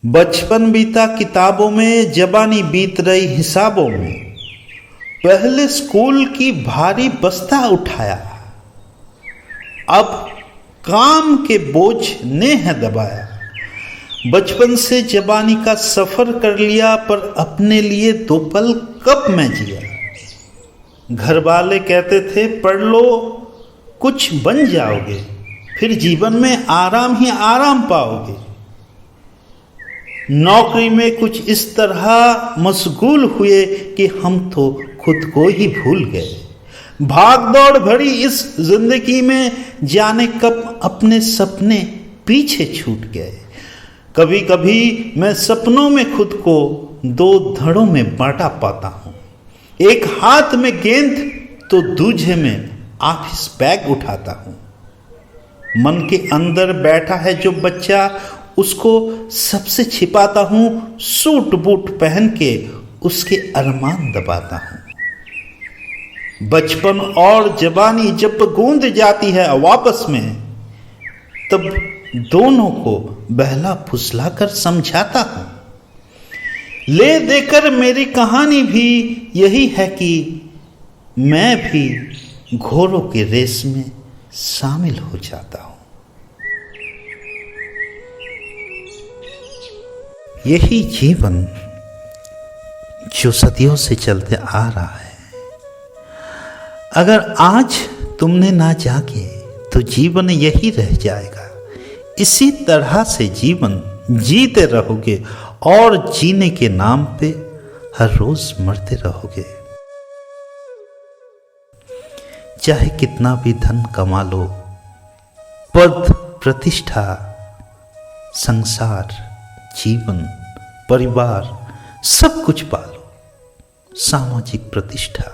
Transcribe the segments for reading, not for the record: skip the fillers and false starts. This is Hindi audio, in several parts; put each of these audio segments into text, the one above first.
बचपन बीता किताबों में, जवानी बीत रही हिसाबों में। पहले स्कूल की भारी बस्ता उठाया, अब काम के बोझ ने है दबाया। बचपन से जवानी का सफर कर लिया, पर अपने लिए दो पल कब मैं जिया। घर वाले कहते थे पढ़ लो कुछ बन जाओगे, फिर जीवन में आराम ही आराम पाओगे। नौकरी में कुछ इस तरह मशगूल हुए कि हम तो खुद को ही भूल गए। भाग दौड़ भरी इस जिंदगी में जाने कब अपने सपने पीछे छूट गए। कभी कभी मैं सपनों में खुद को दो धड़ों में बांटा पाता हूँ, एक हाथ में गेंद तो दूजे में ऑफिस बैग उठाता हूँ। मन के अंदर बैठा है जो बच्चा, उसको सबसे छिपाता हूँ। सूट बूट पहन के उसके अरमान दबाता हूँ। बचपन और जवानी जब गूंज जाती है वापस में, तब दोनों को बहला फुसला कर समझाता हूँ। ले देकर मेरी कहानी भी यही है कि मैं भी घोड़ों के रेस में शामिल हो जाता हूँ। यही जीवन जो सदियों से चलते आ रहा है, अगर आज तुमने ना जागे तो जीवन यही रह जाएगा। इसी तरह से जीवन जीते रहोगे और जीने के नाम पे हर रोज मरते रहोगे। चाहे कितना भी धन कमा लो, पद प्रतिष्ठा, संसार, जीवन, परिवार सब कुछ पालो, सामाजिक प्रतिष्ठा,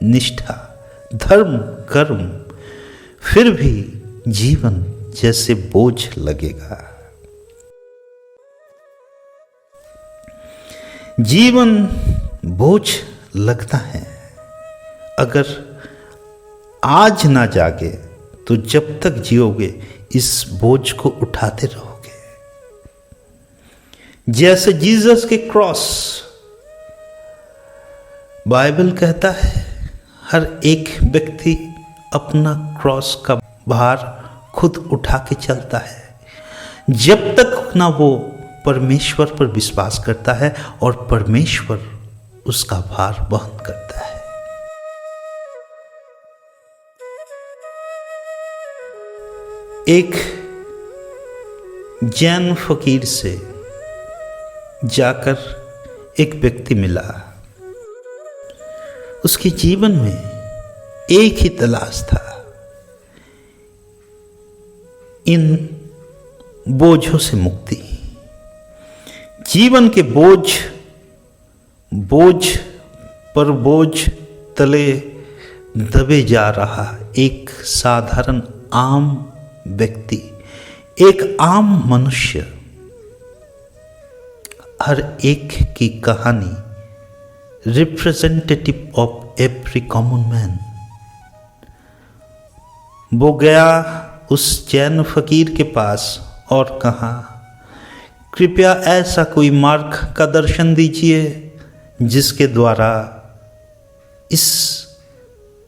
निष्ठा, धर्म, कर्म, फिर भी जीवन जैसे बोझ लगेगा। जीवन बोझ लगता है। अगर आज ना जागे तो जब तक जियोगे इस बोझ को उठाते रहोगे। जैसे जीसस के क्रॉस, बाइबल कहता है हर एक व्यक्ति अपना क्रॉस का भार खुद उठा के चलता है, जब तक ना वो परमेश्वर पर विश्वास करता है और परमेश्वर उसका भार वहन करता है। एक जैन फकीर से जाकर एक व्यक्ति मिला। उसके जीवन में एक ही तलाश था, इन बोझों से मुक्ति। जीवन के बोझ पर बोझ तले दबे जा रहा एक साधारण आम व्यक्ति, एक आम मनुष्य। हर एक की कहानी representative of every common man. वो गया उस जैन फकीर के पास और कहा, कृपया ऐसा कोई मार्ग का दर्शन दीजिए जिसके द्वारा इस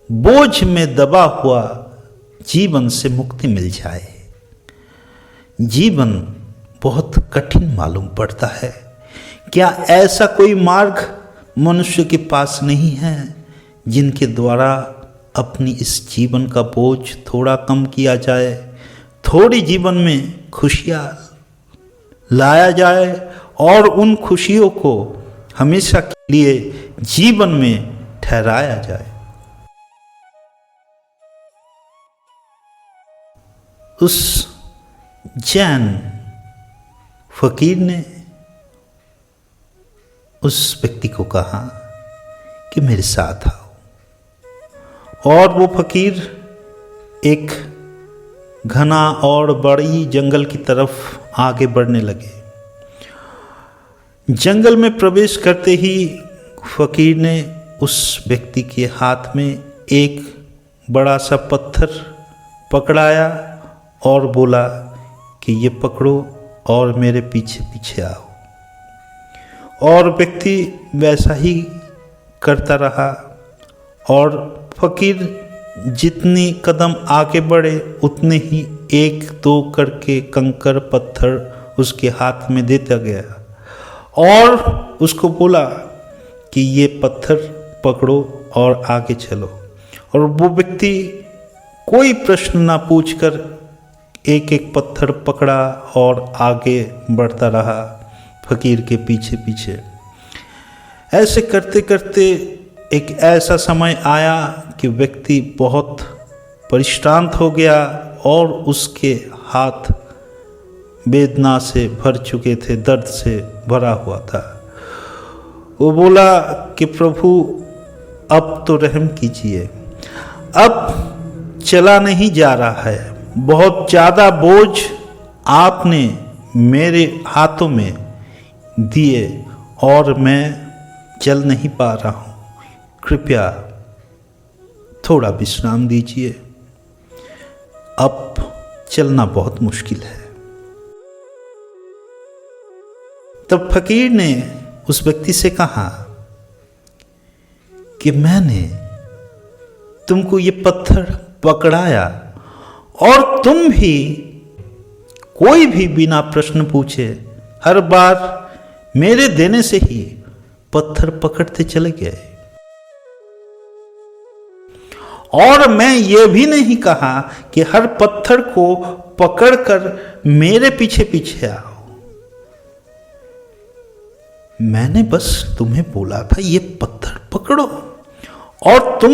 बोझ में दबा हुआ जीवन से मुक्ति मिल जाए। जीवन बहुत कठिन मालूम पड़ता है। क्या ऐसा कोई मार्ग मनुष्य के पास नहीं है जिनके द्वारा अपनी इस जीवन का बोझ थोड़ा कम किया जाए, थोड़ी जीवन में खुशियाँ लाया जाए और उन खुशियों को हमेशा के लिए जीवन में ठहराया जाए। उस जैन फकीर ने उस व्यक्ति को कहा कि मेरे साथ आओ। और वो फकीर एक घना और बड़ी जंगल की तरफ आगे बढ़ने लगे। जंगल में प्रवेश करते ही फकीर ने उस व्यक्ति के हाथ में एक बड़ा सा पत्थर पकड़ाया और बोला कि ये पकड़ो और मेरे पीछे पीछे आओ। और व्यक्ति वैसा ही करता रहा और फकीर जितनी कदम आगे बढ़े उतने ही एक दो करके कंकर पत्थर उसके हाथ में देता गया और उसको बोला कि ये पत्थर पकड़ो और आगे चलो। और वो व्यक्ति कोई प्रश्न ना पूछकर एक एक पत्थर पकड़ा और आगे बढ़ता रहा फकीर के पीछे पीछे। ऐसे करते करते एक ऐसा समय आया कि व्यक्ति बहुत परिश्रांत हो गया और उसके हाथ वेदना से भर चुके थे, दर्द से भरा हुआ था। वो बोला कि प्रभु अब तो रहम कीजिए, अब चला नहीं जा रहा है, बहुत ज़्यादा बोझ आपने मेरे हाथों में दिए और मैं चल नहीं पा रहा हूँ, कृपया थोड़ा विश्राम दीजिए, अब चलना बहुत मुश्किल है। तब फकीर ने उस व्यक्ति से कहा कि मैंने तुमको ये पत्थर पकड़ाया और तुम भी कोई भी बिना प्रश्न पूछे हर बार मेरे देने से ही पत्थर पकड़ते चले गए। और मैं ये भी नहीं कहा कि हर पत्थर को पकड़कर मेरे पीछे पीछे आओ। मैंने बस तुम्हें बोला था ये पत्थर पकड़ो और तुम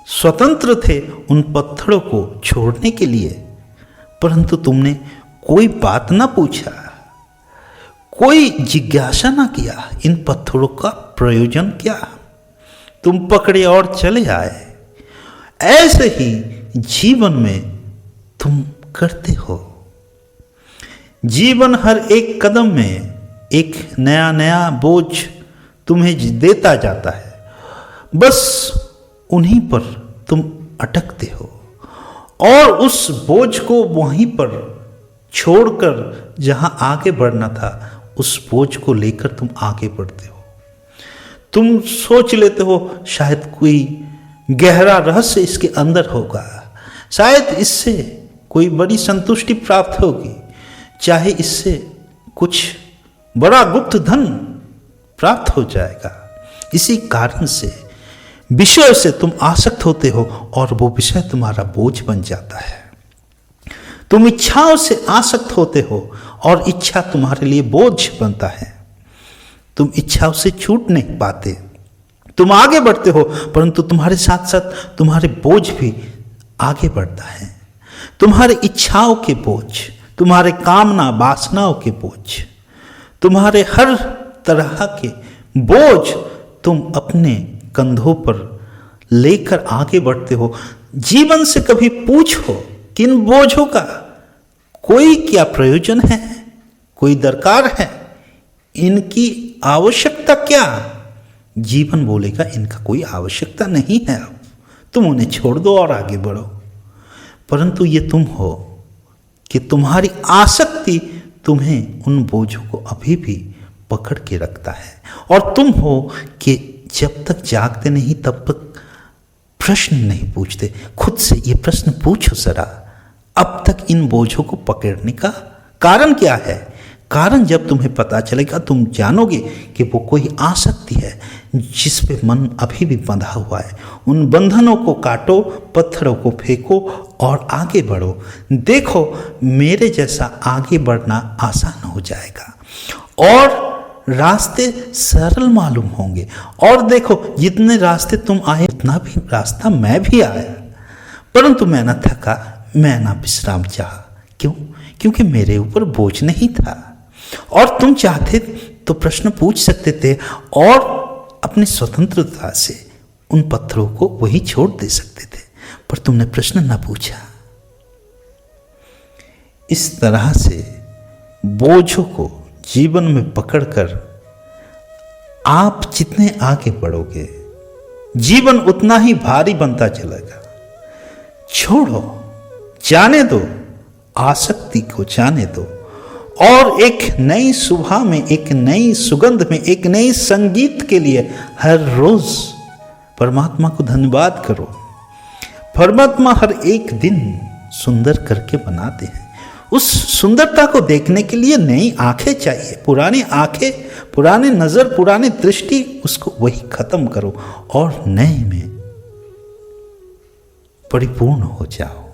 स्वतंत्र थे उन पत्थरों को छोड़ने के लिए, परंतु तुमने कोई बात ना पूछा, कोई जिज्ञासा ना किया इन पत्थरों का प्रयोजन क्या, तुम पकड़े और चले आए। ऐसे ही जीवन में तुम करते हो। जीवन हर एक कदम में एक नया नया बोझ तुम्हें देता जाता है, बस उन्हीं पर तुम अटकते हो और उस बोझ को वहीं पर छोड़कर जहां आगे बढ़ना था उस बोझ को लेकर तुम आगे बढ़ते हो। तुम सोच लेते हो शायद कोई गहरा रहस्य इसके अंदर होगा, शायद इससे कोई बड़ी संतुष्टि प्राप्त होगी, चाहे इससे कुछ बड़ा गुप्त धन प्राप्त हो जाएगा। इसी कारण से विषय से तुम आसक्त होते हो और वो विषय तुम्हारा बोझ बन जाता है। तुम इच्छाओं से आसक्त होते हो और इच्छा तुम्हारे लिए बोझ बनता है। तुम इच्छाओं से छूट नहीं पाते, तुम आगे बढ़ते हो परंतु तुम्हारे साथ साथ तुम्हारे बोझ भी आगे बढ़ता है। तुम्हारे इच्छाओं के बोझ, तुम्हारे कामना वासनाओं के बोझ, तुम्हारे हर तरह के बोझ तुम अपने कंधों पर लेकर आगे बढ़ते हो। जीवन से कभी पूछो कि इन बोझों का कोई क्या प्रयोजन है, कोई दरकार है, इनकी आवश्यकता क्या? जीवन बोलेगा इनका कोई आवश्यकता नहीं है, अब तुम उन्हें छोड़ दो और आगे बढ़ो। परंतु ये तुम हो कि तुम्हारी आसक्ति तुम्हें उन बोझों को अभी भी पकड़ के रखता है, और तुम हो कि जब तक जागते नहीं तब तक प्रश्न नहीं पूछते। खुद से ये प्रश्न पूछो जरा, अब तक इन बोझों को पकड़ने का कारण क्या है? कारण जब तुम्हें पता चलेगा तुम जानोगे कि वो कोई आसक्ति है जिस पे मन अभी भी बंधा हुआ है। उन बंधनों को काटो, पत्थरों को फेंको और आगे बढ़ो। देखो मेरे जैसा आगे बढ़ना आसान हो जाएगा और रास्ते सरल मालूम होंगे। और देखो जितने रास्ते तुम आए उतना भी रास्ता मैं भी आया, परंतु मैं न थका, मैं न विश्राम चाहा। क्यों? क्योंकि मेरे ऊपर बोझ नहीं था। और तुम चाहते तो प्रश्न पूछ सकते थे और अपनी स्वतंत्रता से उन पत्थरों को वही छोड़ दे सकते थे, पर तुमने प्रश्न न पूछा। इस तरह से बोझों को जीवन में पकड़कर आप जितने आगे बढ़ोगे जीवन उतना ही भारी बनता चलेगा। छोड़ो, जाने दो, आसक्ति को जाने दो और एक नई सुबह में, एक नई सुगंध में, एक नई संगीत के लिए हर रोज परमात्मा को धन्यवाद करो। परमात्मा हर एक दिन सुंदर करके बनाते हैं। उस सुंदरता को देखने के लिए नई आंखें चाहिए। पुरानी आंखें, पुरानी नजर, पुरानी दृष्टि, उसको वही खत्म करो और नए में परिपूर्ण हो जाओ।